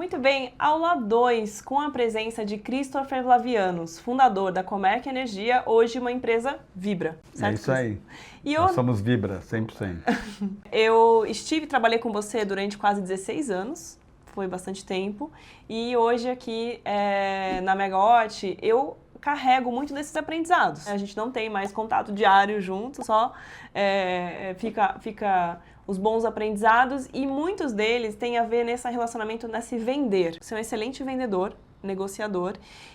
Muito bem, aula 2, com a presença de Christopher Flavianos, fundador da Comerc Energia, hoje uma empresa Vibra. Certo? É isso aí. E Nós somos Vibra, 100%. Eu trabalhei com você durante quase 16 anos, foi bastante tempo, e hoje aqui na Megawatt eu carrego muito desses aprendizados. A gente não tem mais contato diário junto, só fica os bons aprendizados, e muitos deles têm a ver nesse relacionamento, nesse vender. Você é um excelente vendedor, negociador,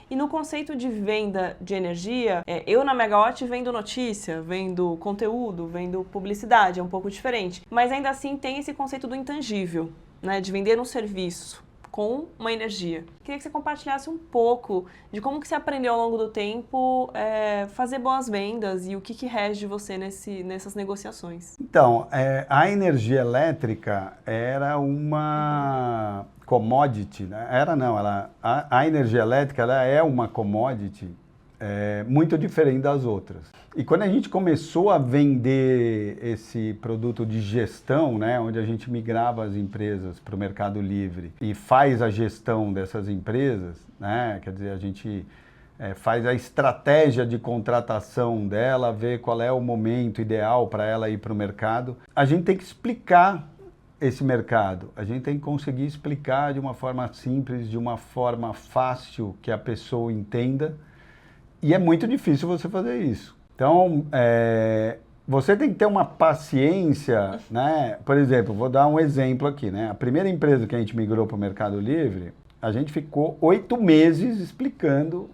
e no conceito de venda de energia, eu na Megawatt vendo notícia, vendo conteúdo, vendo publicidade, é um pouco diferente, mas ainda assim tem esse conceito do intangível, né, de vender um serviço com uma energia. Queria que você compartilhasse um pouco de como que você aprendeu ao longo do tempo fazer boas vendas e o que rege você nessas negociações. Então, a energia elétrica era uma commodity, né? A energia elétrica ela é uma commodity muito diferente das outras. E quando a gente começou a vender esse produto de gestão, né, onde a gente migrava as empresas para o Mercado Livre e faz a gestão dessas empresas, né, quer dizer, a gente faz a estratégia de contratação dela, vê qual é o momento ideal para ela ir para o mercado, a gente tem que explicar esse mercado, a gente tem que conseguir explicar de uma forma simples, de uma forma fácil, que a pessoa entenda. E é muito difícil você fazer isso. Então, você tem que ter uma paciência, né? Por exemplo, vou dar um exemplo aqui, né? A primeira empresa que a gente migrou para o Mercado Livre, a gente ficou 8 meses explicando,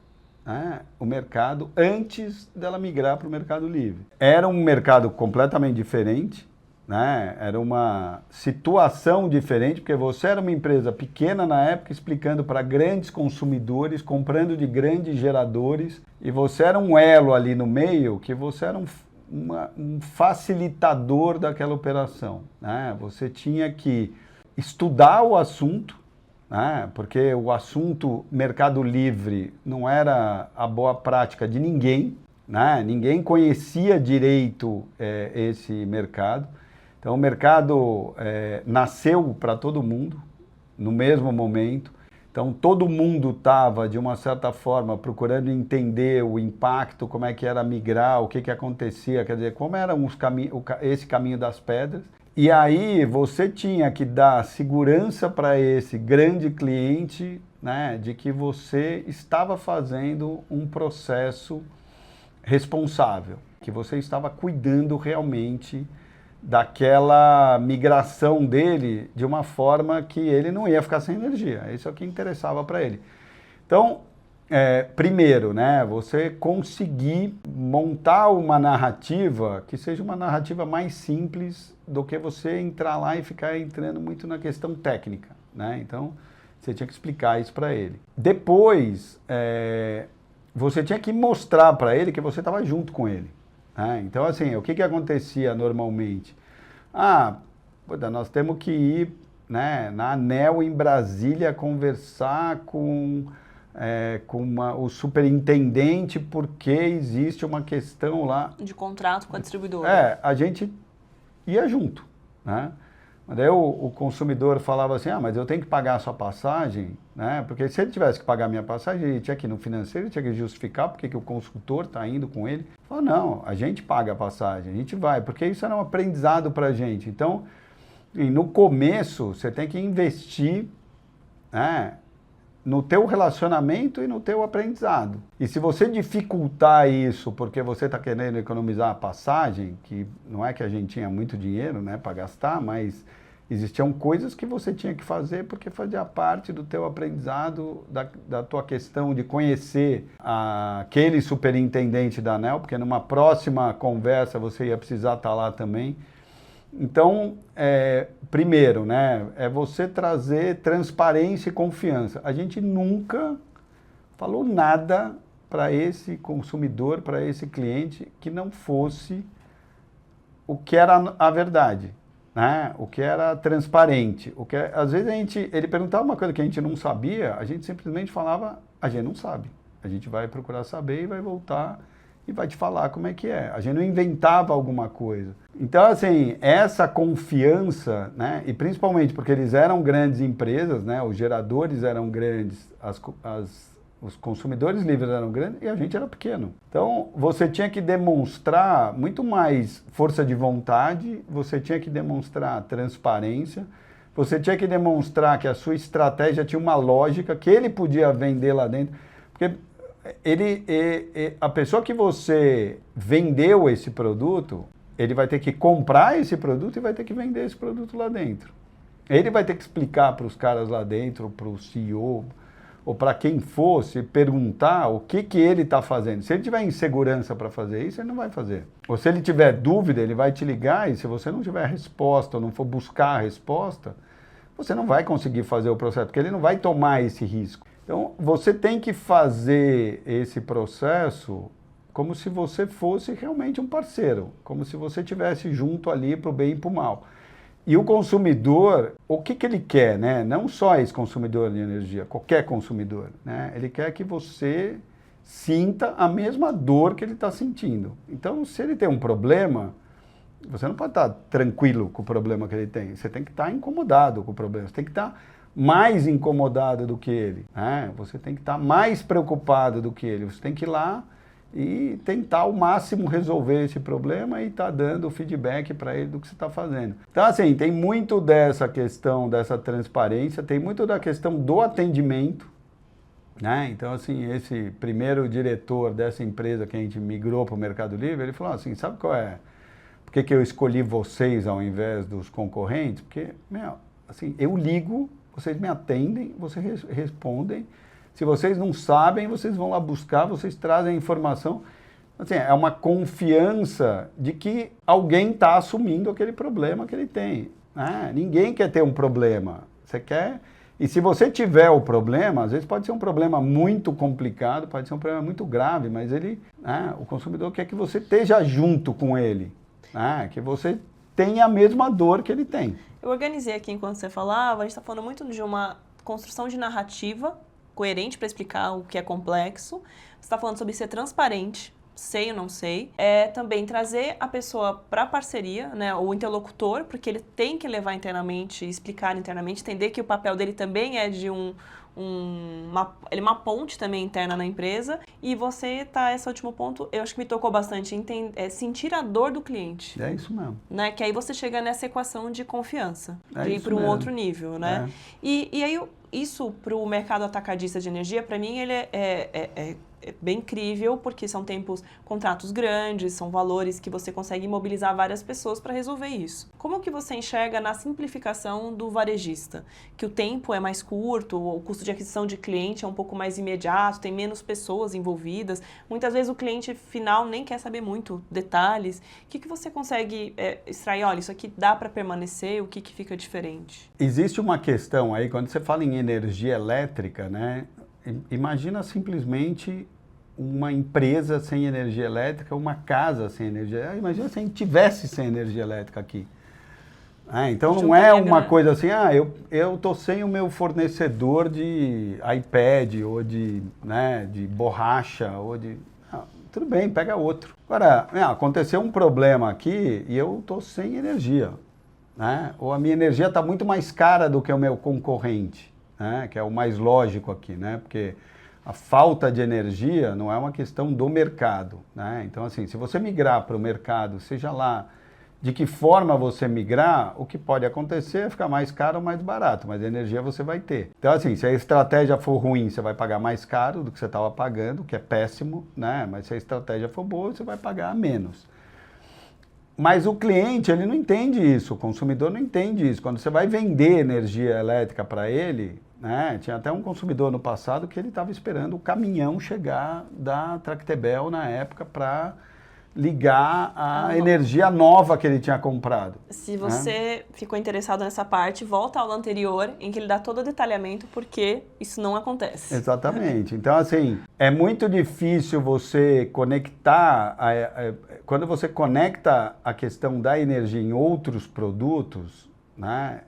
né, o mercado antes dela migrar para o Mercado Livre. Era um mercado completamente diferente, né? Era uma situação diferente, porque você era uma empresa pequena na época, explicando para grandes consumidores, comprando de grandes geradores, e você era um elo ali no meio, que você era um facilitador daquela operação, né? Você tinha que estudar o assunto, né? Porque o assunto Mercado Livre não era a boa prática de ninguém, né? Ninguém conhecia direito esse mercado. Então, o mercado nasceu para todo mundo, no mesmo momento. Então, todo mundo estava, de uma certa forma, procurando entender o impacto, como é que era migrar, o que acontecia, quer dizer, como era esse caminho das pedras. E aí, você tinha que dar segurança para esse grande cliente, né, de que você estava fazendo um processo responsável, que você estava cuidando realmente daquela migração dele de uma forma que ele não ia ficar sem energia. Isso é o que interessava para ele. Então, primeiro, né, você conseguir montar uma narrativa que seja uma narrativa mais simples do que você entrar lá e ficar entrando muito na questão técnica, né? Então, você tinha que explicar isso para ele. Depois, você tinha que mostrar para ele que você estava junto com ele. Então, assim, o que acontecia normalmente? Nós temos que ir, né, na ANEEL em Brasília conversar com o superintendente porque existe uma questão lá... De contrato com a distribuidora. A gente ia junto, né? Mas daí o consumidor falava assim, mas eu tenho que pagar a sua passagem, né? Porque se ele tivesse que pagar a minha passagem, ele tinha que ir no financeiro, ele tinha que justificar porque que o consultor está indo com ele. Falou, não, a gente paga a passagem, a gente vai, porque isso era um aprendizado para a gente. Então, no começo, você tem que investir, né, no teu relacionamento e no teu aprendizado. E se você dificultar isso porque você está querendo economizar a passagem, que não é que a gente tinha muito dinheiro, né, para gastar, mas existiam coisas que você tinha que fazer porque fazia parte do teu aprendizado, da tua questão de conhecer aquele superintendente da ANEEL, porque numa próxima conversa você ia precisar estar lá também. Então, primeiro, né, é você trazer transparência e confiança. A gente nunca falou nada para esse consumidor, para esse cliente, que não fosse o que era a verdade, né? O que era transparente. Às vezes ele perguntava uma coisa que a gente não sabia, a gente simplesmente falava, a gente não sabe. A gente vai procurar saber e vai voltar e vai te falar como é que é. A gente não inventava alguma coisa. Então, assim, essa confiança, né, e principalmente porque eles eram grandes empresas, né, os geradores eram grandes, os consumidores livres eram grandes e a gente era pequeno. Então, você tinha que demonstrar muito mais força de vontade, você tinha que demonstrar transparência, você tinha que demonstrar que a sua estratégia tinha uma lógica, que ele podia vender lá dentro. Porque a pessoa que você vendeu esse produto, ele vai ter que comprar esse produto e vai ter que vender esse produto lá dentro. Ele vai ter que explicar para os caras lá dentro, para o CEO, ou para quem fosse, perguntar o que ele está fazendo. Se ele tiver insegurança para fazer isso, ele não vai fazer. Ou se ele tiver dúvida, ele vai te ligar e se você não tiver resposta ou não for buscar a resposta, você não vai conseguir fazer o processo, porque ele não vai tomar esse risco. Então, você tem que fazer esse processo como se você fosse realmente um parceiro, como se você estivesse junto ali para o bem e para o mal. E o consumidor, o que ele quer, né? Não só esse consumidor de energia, qualquer consumidor, né? Ele quer que você sinta a mesma dor que ele está sentindo. Então, se ele tem um problema, você não pode estar tranquilo com o problema que ele tem. Você tem que estar incomodado com o problema. Você tem que estar mais incomodado do que ele, né? Você tem que estar mais preocupado do que ele. Você tem que ir lá e tentar ao máximo resolver esse problema e estar dando feedback para ele do que você está fazendo. Então, assim, tem muito dessa questão, dessa transparência, tem muito da questão do atendimento, né? Então, assim, esse primeiro diretor dessa empresa que a gente migrou para o Mercado Livre, ele falou assim, sabe qual é? Por que eu escolhi vocês ao invés dos concorrentes? Porque, assim, eu ligo, vocês me atendem, vocês respondem. Se vocês não sabem, vocês vão lá buscar, vocês trazem a informação. Assim, é uma confiança de que alguém está assumindo aquele problema que ele tem, né? Ninguém quer ter um problema. Você quer... E se você tiver o problema, às vezes pode ser um problema muito complicado, pode ser um problema muito grave, mas ele, né, o consumidor quer que você esteja junto com ele, né, que você tenha a mesma dor que ele tem. Eu organizei aqui enquanto você falava, a gente está falando muito de uma construção de narrativa coerente para explicar o que é complexo. Você está falando sobre ser transparente, sei ou não sei. É também trazer a pessoa para a parceria, né, o interlocutor, porque ele tem que levar internamente, explicar internamente, entender que o papel dele também é de uma ponte também interna na empresa. E você esse último ponto, eu acho que me tocou bastante, sentir a dor do cliente. É isso mesmo. Né? Que aí você chega nessa equação de confiança, de ir para um mesmo. outro nível, né? E aí isso para o mercado atacadista de energia, para mim, ele é bem incrível, porque são contratos grandes, são valores que você consegue mobilizar várias pessoas para resolver isso. Como que você enxerga na simplificação do varejista? Que o tempo é mais curto, o custo de aquisição de cliente é um pouco mais imediato, tem menos pessoas envolvidas, muitas vezes o cliente final nem quer saber muito detalhes. O que você consegue extrair? Olha, isso aqui dá para permanecer, o que fica diferente? Existe uma questão aí, quando você fala em energia elétrica, né? Imagina simplesmente uma empresa sem energia elétrica, uma casa sem energia elétrica. Imagina se a gente tivesse sem energia elétrica aqui. Então não é uma coisa assim, eu tô sem o meu fornecedor de iPad ou de borracha ou de... tudo bem, pega outro. Agora, aconteceu um problema aqui e eu tô sem energia, né? Ou a minha energia está muito mais cara do que o meu concorrente, né? Que é o mais lógico aqui, né? Porque a falta de energia não é uma questão do mercado, né? Então, assim, se você migrar para o mercado, seja lá de que forma você migrar, o que pode acontecer é ficar mais caro ou mais barato, mas energia você vai ter. Então, assim, se a estratégia for ruim, você vai pagar mais caro do que você estava pagando, que é péssimo, né? Mas se a estratégia for boa, você vai pagar menos. Mas o cliente, ele não entende isso, o consumidor não entende isso. Quando você vai vender energia elétrica para ele, né, tinha até um consumidor no passado que ele estava esperando o caminhão chegar da Tractebel na época para ligar a energia nova que ele tinha comprado. Se você ficou interessado nessa parte, volta à aula anterior em que ele dá todo o detalhamento porque isso não acontece. Exatamente. Então, assim, é muito difícil você conectar, quando você conecta a questão da energia em outros produtos, né,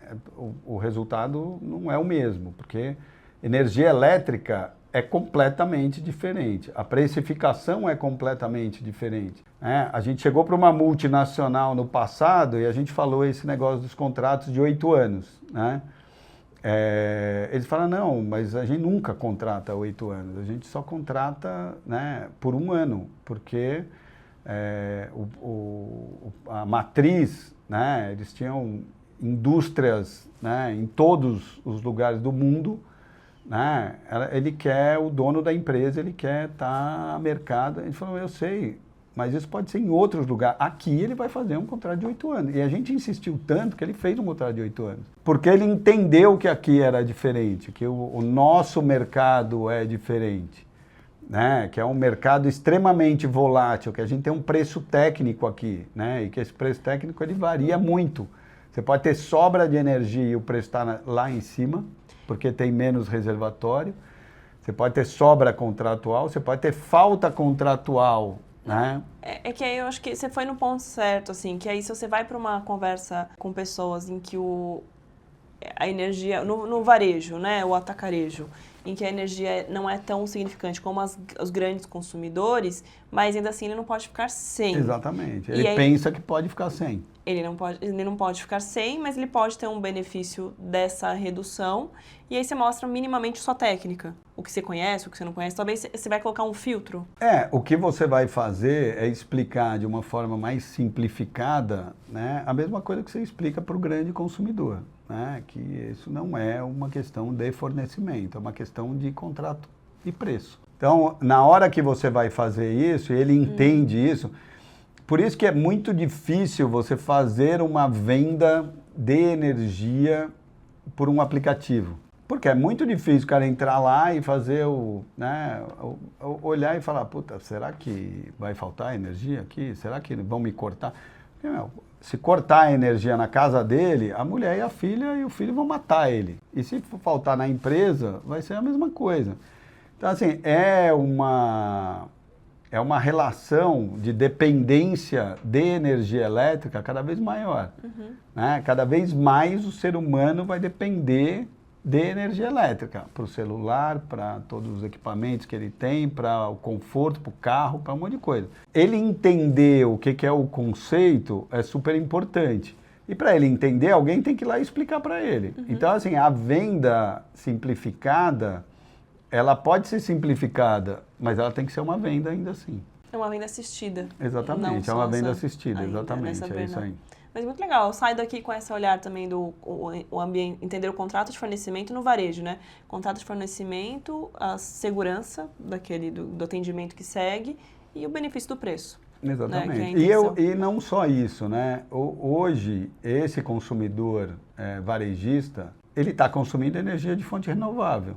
o resultado não é o mesmo, porque energia elétrica é completamente diferente. A precificação é completamente diferente. A gente chegou para uma multinacional no passado e a gente falou esse negócio dos contratos de 8 anos. Né? Eles falaram, não, mas a gente nunca contrata 8 anos, a gente só contrata, né, por 1 ano, porque a matriz, né, eles tinham indústrias, né, em todos os lugares do mundo, né, ele quer, o dono da empresa, ele quer estar a mercado. A gente falou, eu sei, mas isso pode ser em outros lugares. Aqui ele vai fazer um contrato de 8 anos. E a gente insistiu tanto que ele fez um contrato de 8 anos. Porque ele entendeu que aqui era diferente, que o nosso mercado é diferente, né? Que é um mercado extremamente volátil, que a gente tem um preço técnico aqui, né? E que esse preço técnico ele varia muito. Você pode ter sobra de energia e o preço está lá em cima, porque tem menos reservatório. Você pode ter sobra contratual, você pode ter falta contratual, né? É que aí eu acho que você foi no ponto certo, assim, que aí se você vai para uma conversa com pessoas em que a energia, no varejo, né, o atacarejo, em que a energia não é tão significante como os grandes consumidores, mas ainda assim ele não pode ficar sem. Exatamente, ele pensa que pode ficar sem. Ele não pode ficar sem, mas ele pode ter um benefício dessa redução. E aí você mostra minimamente sua técnica. O que você conhece, o que você não conhece. Talvez você vai colocar um filtro. O que você vai fazer é explicar de uma forma mais simplificada, né, a mesma coisa que você explica para o grande consumidor. Né, que isso não é uma questão de fornecimento, é uma questão de contrato e preço. Então, na hora que você vai fazer isso, ele entende isso. Por isso que é muito difícil você fazer uma venda de energia por um aplicativo. Porque é muito difícil o cara entrar lá e fazer olhar e falar, puta, será que vai faltar energia aqui? Será que vão me cortar? Porque, se cortar a energia na casa dele, a mulher e a filha e o filho vão matar ele. E se faltar na empresa, vai ser a mesma coisa. Então, assim, é uma relação de dependência de energia elétrica cada vez maior. Né? Cada vez mais o ser humano vai depender de energia elétrica, para o celular, para todos os equipamentos que ele tem, para o conforto, para o carro, para um monte de coisa. Ele entender o que é o conceito é super importante. E para ele entender, alguém tem que ir lá e explicar para ele. Então, assim, a venda simplificada, ela pode ser simplificada, mas ela tem que ser uma venda ainda assim. É uma venda assistida. Exatamente, é uma venda assistida, exatamente, é isso aí. Mas muito legal, eu saio daqui com esse olhar também do ambiente, entender o contrato de fornecimento no varejo, né? Contrato de fornecimento, a segurança do atendimento que segue e o benefício do preço. Exatamente. Né? E não só isso, né? Hoje, esse consumidor varejista, ele está consumindo energia de fonte renovável.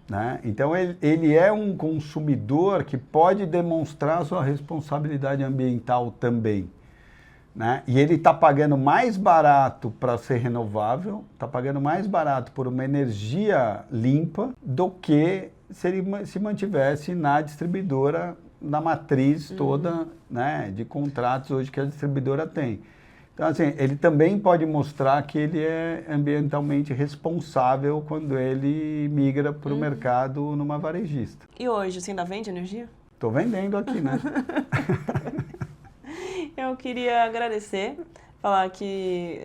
Né? Então, ele é um consumidor que pode demonstrar sua responsabilidade ambiental também. Né? E ele está pagando mais barato para ser renovável, está pagando mais barato por uma energia limpa do que se ele se mantivesse na distribuidora, na matriz toda, né, de contratos hoje que a distribuidora tem. Então, assim, ele também pode mostrar que ele é ambientalmente responsável quando ele migra para o mercado numa varejista. E hoje, você ainda vende energia? Estou vendendo aqui, né? Eu queria agradecer, falar que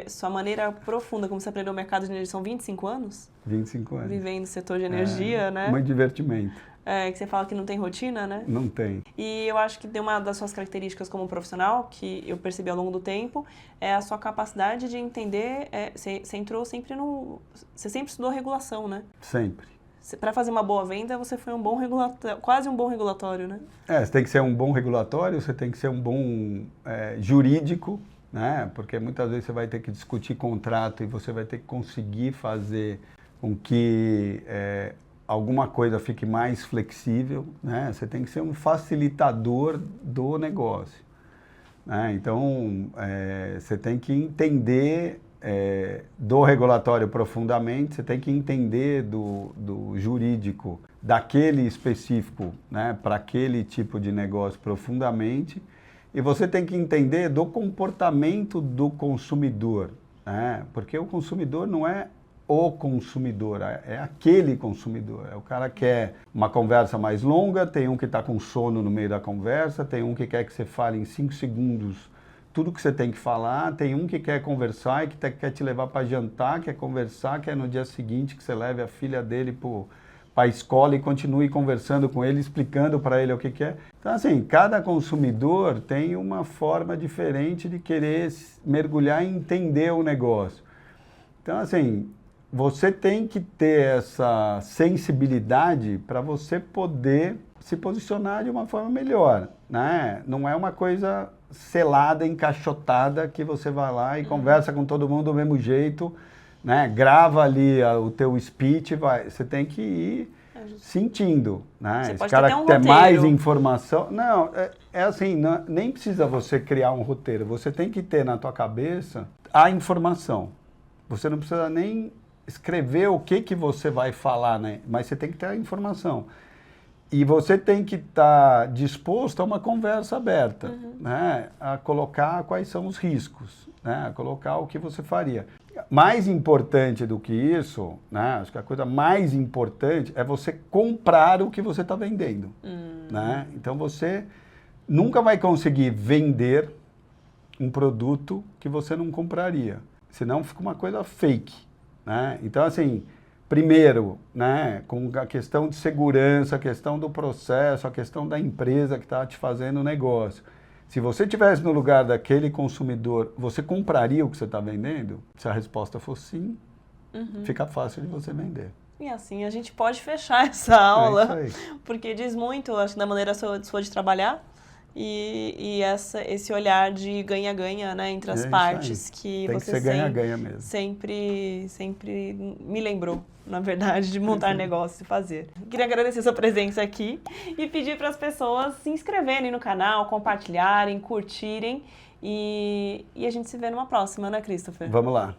sua maneira profunda, como você aprendeu o mercado de energia, são 25 anos? 25 anos. Vivendo no setor de energia, né? Muito divertimento. Que você fala que não tem rotina, né? Não tem. E eu acho que tem uma das suas características como profissional, que eu percebi ao longo do tempo, é a sua capacidade de entender, você entrou sempre você sempre estudou regulação, né? Sempre. Para fazer uma boa venda, você foi um bom regulatório, quase um bom regulatório, né? Você tem que ser um bom regulatório, você tem que ser um bom jurídico, né? Porque muitas vezes você vai ter que discutir contrato e você vai ter que conseguir fazer com que alguma coisa fique mais flexível, né? Você tem que ser um facilitador do negócio. Né? Então, você tem que entender do regulatório profundamente, você tem que entender do jurídico daquele específico, né, para aquele tipo de negócio profundamente, e você tem que entender do comportamento do consumidor, né, porque o consumidor não é o consumidor, é aquele consumidor. É o cara que quer uma conversa mais longa, tem um que está com sono no meio da conversa, tem um que quer que você fale em 5 segundos tudo que você tem que falar, tem um que quer conversar e que quer te levar para jantar, quer conversar, quer no dia seguinte que você leve a filha dele para a escola e continue conversando com ele, explicando para ele o que é. Então, assim, cada consumidor tem uma forma diferente de querer mergulhar e entender o negócio. Então, assim, você tem que ter essa sensibilidade para você poder se posicionar de uma forma melhor, né? Não é uma coisa selada, encaixotada, que você vai lá e conversa com todo mundo do mesmo jeito, né? Grava ali o teu speech, você tem que ir sentindo, né? Você Esse pode cara ter um que tem roteiro. mais informação... Não, é assim, nem precisa você criar um roteiro, você tem que ter na tua cabeça a informação. Você não precisa nem escrever o que você vai falar, né? Mas você tem que ter a informação. E você tem que estar disposto a uma conversa aberta, né? A colocar quais são os riscos, né? A colocar o que você faria. Mais importante do que isso, né? Acho que a coisa mais importante é você comprar o que você está vendendo, né? Então você nunca vai conseguir vender um produto que você não compraria, senão fica uma coisa fake, né? Então, assim, primeiro, né, com a questão de segurança, a questão do processo, a questão da empresa que está te fazendo o negócio. Se você estivesse no lugar daquele consumidor, você compraria o que você está vendendo? Se a resposta for sim, fica fácil de você vender. E assim a gente pode fechar essa aula, É isso aí. porque diz muito, acho que da maneira sua de trabalhar e esse olhar de ganha-ganha, né, entre as partes que tem você que ser ganha-ganha mesmo. sempre me lembrou, na verdade, de montar negócio e fazer. Queria agradecer sua presença aqui e pedir para as pessoas se inscreverem no canal, compartilharem, curtirem e a gente se vê numa próxima, né, Christopher? Vamos lá.